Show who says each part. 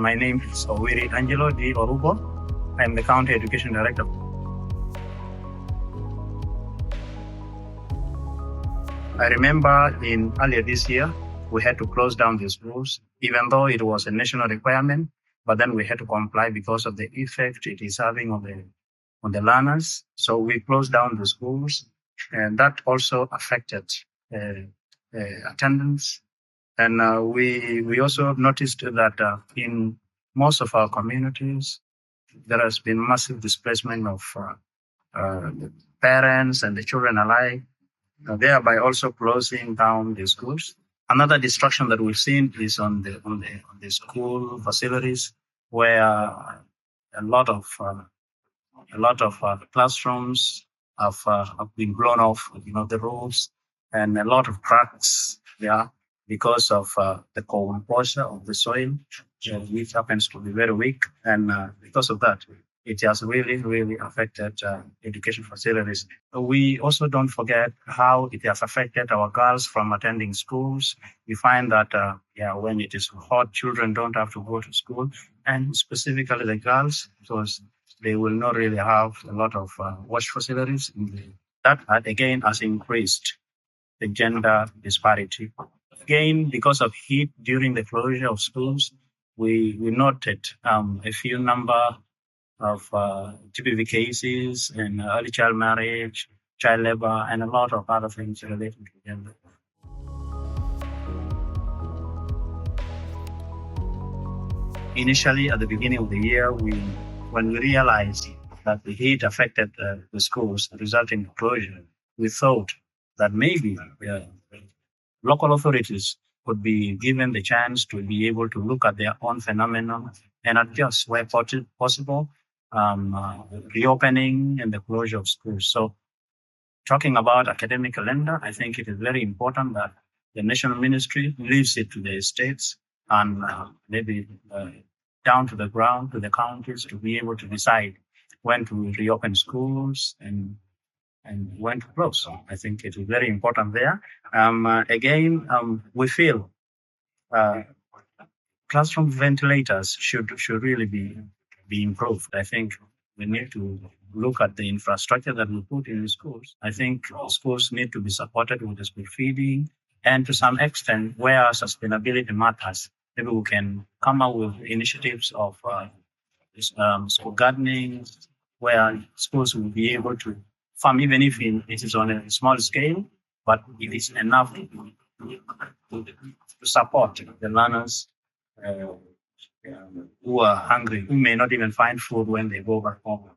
Speaker 1: My name is Owiri Angelo De Orubo. I am the County Education Director. I remember earlier this year, we had to close down the schools, even though it was a national requirement, but then we had to comply because of the effect it is having on the learners. So we closed down the schools, and that also affected attendance. And we also noticed that in most of our communities, there has been massive displacement of the parents and the children alike, thereby also closing down the schools. Another destruction that we've seen is on the school facilities, where a lot of classrooms have been blown off, the roofs, and a lot of cracks, because of the composure of the soil, which happens to be very weak, and because of that, it has really, really affected education facilities. We also don't forget how it has affected our girls from attending schools. We find that, when it is hot, children don't have to go to school, and specifically the girls, because they will not really have a lot of wash facilities. That, again, has increased the gender disparity. Again, because of heat during the closure of schools, we noted a few number of GBV cases and early child marriage, child labor, and a lot of other things related to gender. Initially, at the beginning of the year, when we realized that the heat affected the schools, resulting in closure, we thought that maybe local authorities could be given the chance to be able to look at their own phenomenon and adjust where possible, reopening and the closure of schools. So, talking about academic calendar, I think it is very important that the national ministry leaves it to the states and maybe down to the ground, to the counties, to be able to decide when to reopen schools and when to close. So I think it is very important there. Again, we feel classroom ventilators should really be improved. I think we need to look at the infrastructure that we put in the schools. I think schools need to be supported with the school feeding, and to some extent, where sustainability matters, maybe we can come up with initiatives of school gardening, where schools will be able to farm, even if it is on a small scale, but it is enough to support the learners who are hungry, who may not even find food when they go back home.